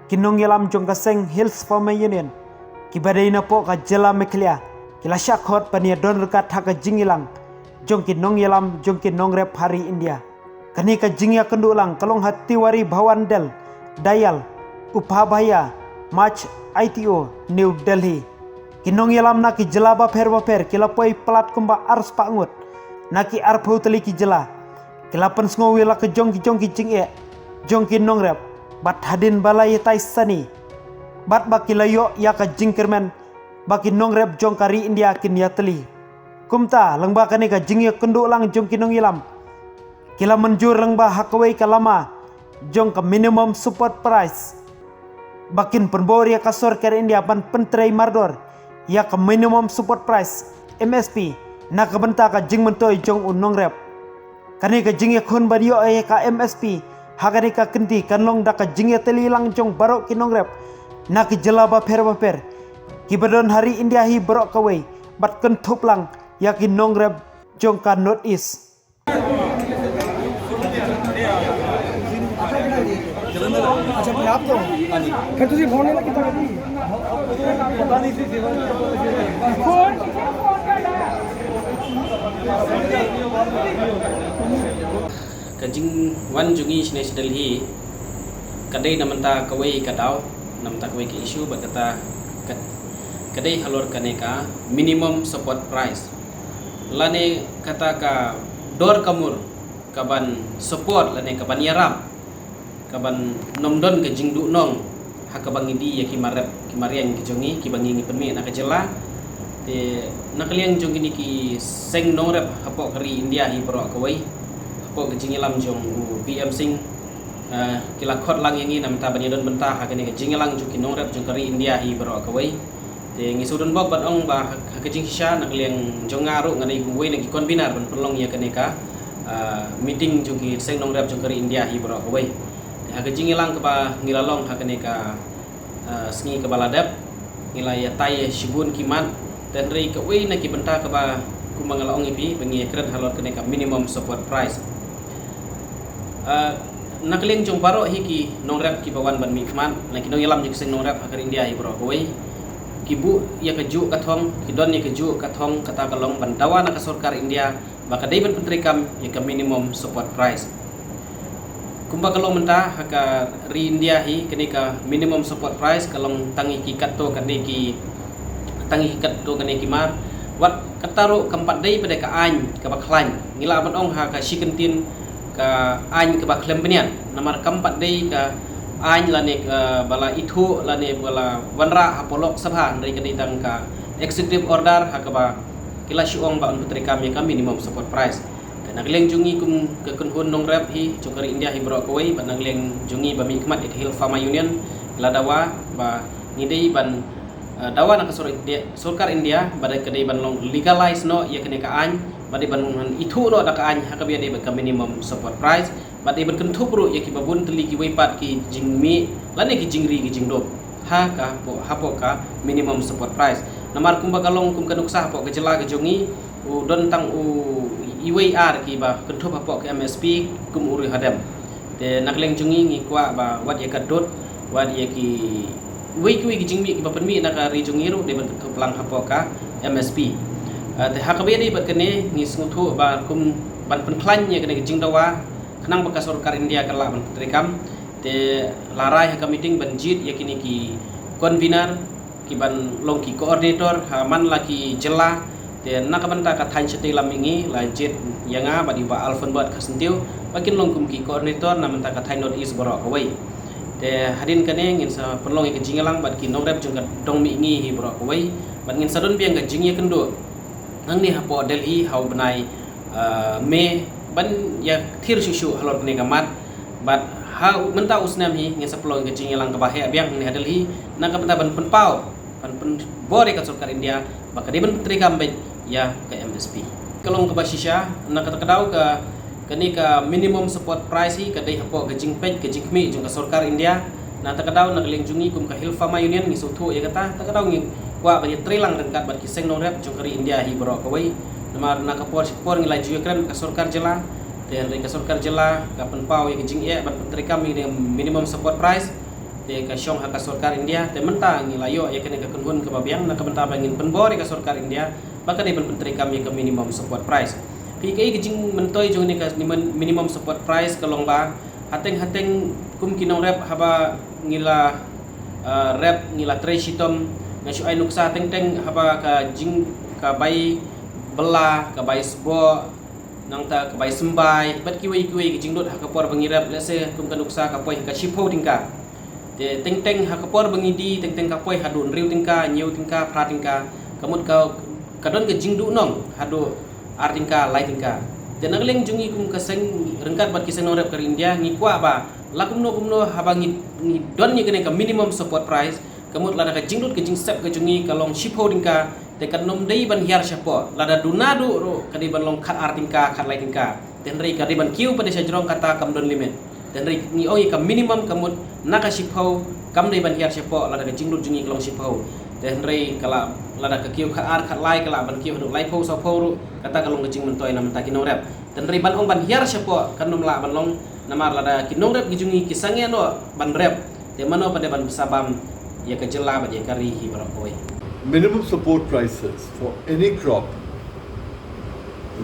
kinong yalam jong kaseng Hills Farmer Union kibadai na po ka jela meklia kila syakhot pania don rekat haka jingilang jong kinong yalam jong kinong rep hari India kani ka jingya kendulang kalong hati wari bawandel dayal uphabaya March ITO New Delhi kinong yalam na ki jela baper kila poi pelat kumba ars pangut na ki arpau teli ki jela kila pensngo wila ke jong ki jing e jong kinong rep bat hadin balai tai sani bat bakila yo ya ka jingkermen baki nong rep jong kari India kin ya teli kumta lengba kani ka jingya kendu lang jong kinong ilam kila menjur lengba hakawai kalama jong ka minimum support price bakin penbor ya kasor kari India ban pentrai mardor ya ka minimum support price MSP na ka benta ka jing mentoy jong unong rep kani ka jingya khun badio ay ka MSP hagani ka kenti kanlong da ka jingya teli lang jong barok kinong rep na ki jela baper kibadon hari India hi barok kawai bat kentup lang ya kinong rep jong ka North East अच्छा भाई आप तो फिर तुझे फोन लेना कितना कभी पता नहीं थी phone kajing wan jungi sines Delhi kadai namanta kawai kadau namanta kawai ke isu bakata kadai halor kaneka minimum support price lane kata ka dor kamur kaban support lane kaban yaram kaban nomdon ke jingdu nong hakabang idi ya kimarian ki jongi ki bangi penmi na kajela te nakaliang jongi ni ki seng norep hapo kari India hi pro kawai hapo ke jingilam jong PM Singh kila khot lang yangi namta banyadon benta hakane ke jingilang juki norep jong kari India hi pro kawai te ngisudon bok bat ong ba ke jing sha nakaliang jongaru nganai buwe na ki konbinar ban pelong ya kaneka meeting juki seng norep jong kari India hi pro kawai haka jingilang keba ngilalong haka neka sengi keba ladap ngilaya tay shibun kimat dan rei ke wei na ki benta keba kumangalong ipi bengi kred halor ke neka minimum support price nakling jong baro hiki nongrap ki bawan ban mi kman na ki nongilam jik seng nongrap haka India hi bro wei kibu ya keju kathong kidon ya keju kathong kata kalong ban dawa na ka sarkar India baka dai ban pentrikam ya ke minimum support price kumba kalau menta haka ri India hi kenika minimum support price kalong tangi ki katto kani ki tangi katto kani ki mar wat kataro kampat dai pada ka ain ka baklan ngila ban ong haka shikentin ka ain ka baklem penian namar kampat dai ka ain lane ka bala itu lane bala wanra apolok sabha dari kani tang ka executive order haka ba kila syuong ba on putri kami ka minimum support price nagleng jungi kum ke kunhun nong rap hi chokari India hi bro kawai ban nagleng jungi ba mi kmat it Hill Farmer Union la dawa ba ngidei ban dawa na kasor sarkar India badai kadai ban long legalize no ya kene ka an badai ban itu no da ka an hakabia dei ba minimum support price badai ban kentup ru ya ki babun teli ki weipat ki jingmi lane ki jingri ki jingdop ha ka hapo ka minimum support price namar kumba kalong kum kanuksa hapo ke jela ke jungi u don tang u IWR ki ba kentup hapo ke MSP kum uri hadam te nakleng jungi ngi kwa ba wat ya kadot wat ya ki wei ki jingmi ki ba penmi na ka ri jungi ru de ban kentup lang hapo ka MSP te hakabe dei ba kene ngi snguthu ba kum ban penklan ya kene jing dawa kenang bekas sarkar India kala ban trikam te larai haka meeting ban jit ya kini ki convener ki ban long ki coordinator ha man laki jela te nakabanta ka than chete lamingi la jet yanga badi ba alfon bat kasentiu bakin longkum ki coordinator namanta ka than North East borok kawai te hadin kane ngin sa penlong ke jingalang bat ki nogrep jung ka dong mi ngi hi borok kawai bat ngin sadon biang ka jingye kendo ang ni hapo Delhi hau benai me ban ya thir shushu halor kene kamat bat ha menta usnam hi ngin sa penlong ke jingalang ka bahe biang ni Delhi nakabanta ban penpau ban bore ka sarkar India baka di ban trikam ya ke MSP kalong ke basisha na katakadaw ka kani ka minimum support price hi kadai hapo ka jingpej ka jingmi jung ka sarkar India na takadaw nagling jungi kum ka Hill Farmer Union ngi suthu ya kata takadaw ngi kwa ba trilang rengkat bat kiseng nong rep jung kari India hi bro kawai namar na ka por ngi la ju kran ka sarkar jela te ka sarkar jela ka penpau ya ka jing e bat trikam minimum support price te ka syong haka sarkar India te mentang ilayo ya kene ka kunhun ka babiang na ka mentang bangin penbor ka sarkar India baka ni penteri kami ka minimum support price PKI kejing mentoi jong ni ka minimum support price ka longba hateng kum kinong rep haba ngila rep ngila tresitom ngasu ai nuksa teng haba ka jing ka bai bela ka bai sbo nang ta ka bai sembai bat kiwi kejing dot hakapor bangirap lese kum ka nuksa ka poi ka shipo tingka te teng hakapor bangidi teng ka poi hadun riu tingka nyeu tingka pra tingka kamut ka kadon ke jingdu nong hadu artingka lai tingka te nangling jungi kum kaseng rengkat bat kiseng norep ke India ngikwa ba lakumno haba ngi don ni kene ka minimum support price kamut lada ka jingdut ke jingsep ke jungi kalong shipo tingka te kanom dei ban hiar syapo lada dunadu ro kadi ban long khat artingka khat lai tingka ten rei kadi ban kiu pada sajrong kata kam don limit ten rei ni oi ka minimum kamut naka shipo kam dei ban hiar syapo lada ka jingdut jungi kalong shipo ten rei kala lada ka kiu khat ar khat lai kala ban kiu hadu lai po sa po ru kata kalong ke jing mentoi nam ta kinong rep ten rei ban ong ban hiar syapo kanom la ban long namar lada kinong rep gijungi kisangnya no ban rep te mano pada ban sabam ya ka jela ba ya kari hi barapoi. Minimum support prices for any crop,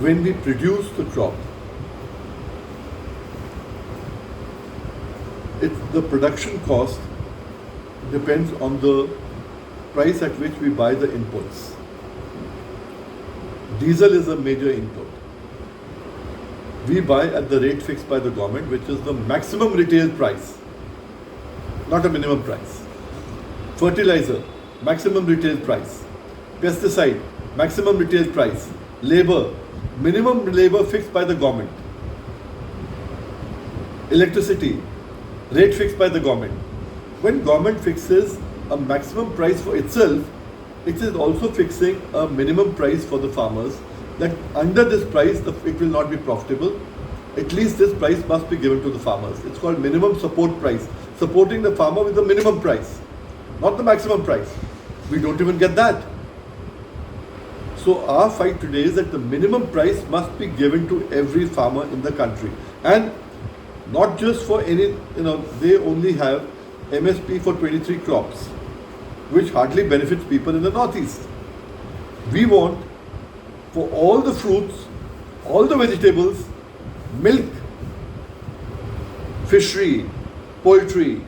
when we produce the crop, the production cost depends on the price at which we buy the inputs. Diesel is a major input. We buy at the rate fixed by the government, which is the maximum retail price, not a minimum price. Fertilizer, maximum retail price. Pesticide, maximum retail price. Labor, minimum labor fixed by the government. Electricity, rate fixed by the government. When government fixes a maximum price for itself, it is also fixing a minimum price for the farmers, that under this price it will not be profitable. At least this price must be given to the farmers. It's called minimum support price, supporting the farmer with the minimum price, not the maximum price. We don't even get that. So our fight today is that the minimum price must be given to every farmer in the country, and not just for any, they only have MSP for 23 crops, which hardly benefits people in the northeast. We want for all the fruits, all the vegetables, milk, fishery, poultry,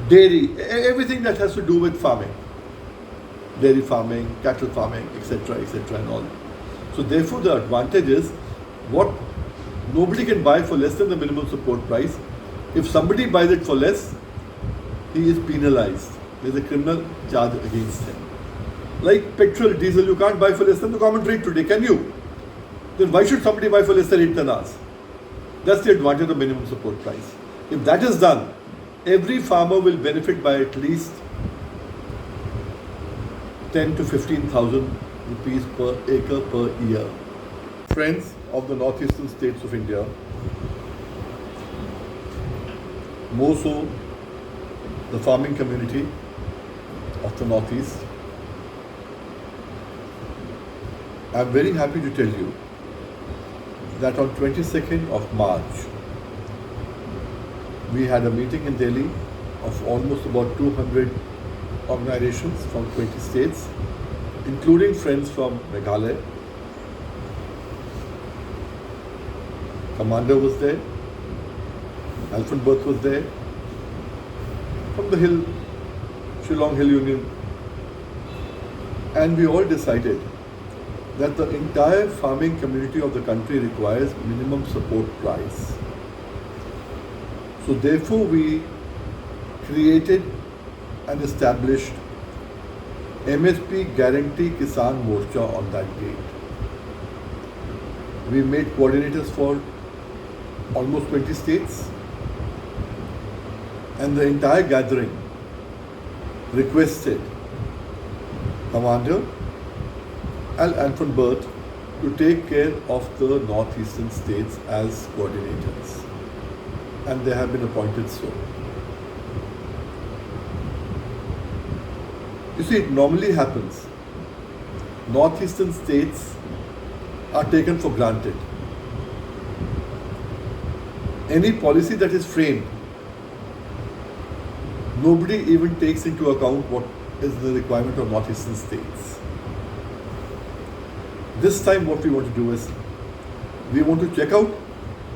dairy, everything that has to do with farming, dairy farming, cattle farming, etc., and all. So therefore the advantage is what nobody can buy for less than the minimum support price. If somebody buys it for less, he is penalized. There is a criminal charge against him. Like petrol, diesel, you can't buy for less than the government rate today, can you? Then why should somebody buy for less than 8 than ours? That's the advantage of minimum support price. If that is done, every farmer will benefit by at least 10 to 15,000 rupees per acre per year. Friends of the northeastern states of India, more so the farming community of the northeast, I'm very happy to tell you that on 22nd of March, we had a meeting in Delhi of almost about 200 organizations from 20 states, including friends from Meghalaya. Commander was there, Alfred was there, from the Hill, Shillong Hill Union, and we all decided that the entire farming community of the country requires minimum support price. So therefore we created and established MSP Guarantee Kisan Morcha on that date. We made coordinators for almost 20 states, and the entire gathering requested Commander Al Anfenbert to take care of the northeastern states as coordinators, and they have been appointed so. You see, it normally happens. Northeastern states are taken for granted. Any policy that is framed nobody even takes into account what is the requirement of northeastern states. This time what we want to do is, we want to check out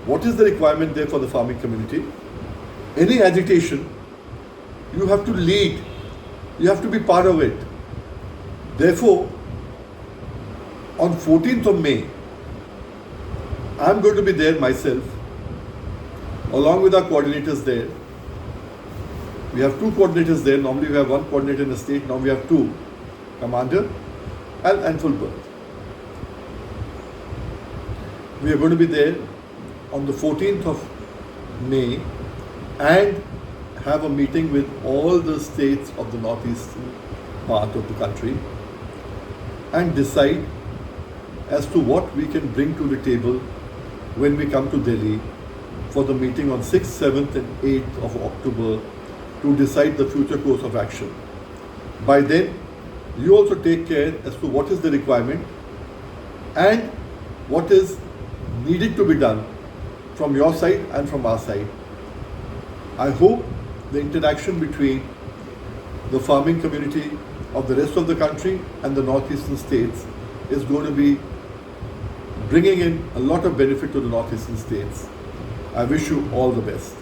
what is the requirement there for the farming community. Any agitation, you have to lead, you have to be part of it. Therefore, on 14th of May, I'm going to be there myself, along with our coordinators there. We have 2 coordinators there. Normally we have 1 coordinator in the state, now we have 2, commander and full berth. We are going to be there on the 14th of May and have a meeting with all the states of the northeastern part of the country and decide as to what we can bring to the table when we come to Delhi for the meeting on 6th, 7th and 8th of October to decide the future course of action. By then, you also take care as to what is the requirement and what is needed to be done from your side and from our side. I hope the interaction between the farming community of the rest of the country and the northeastern states is going to be bringing in a lot of benefit to the northeastern states. I wish you all the best.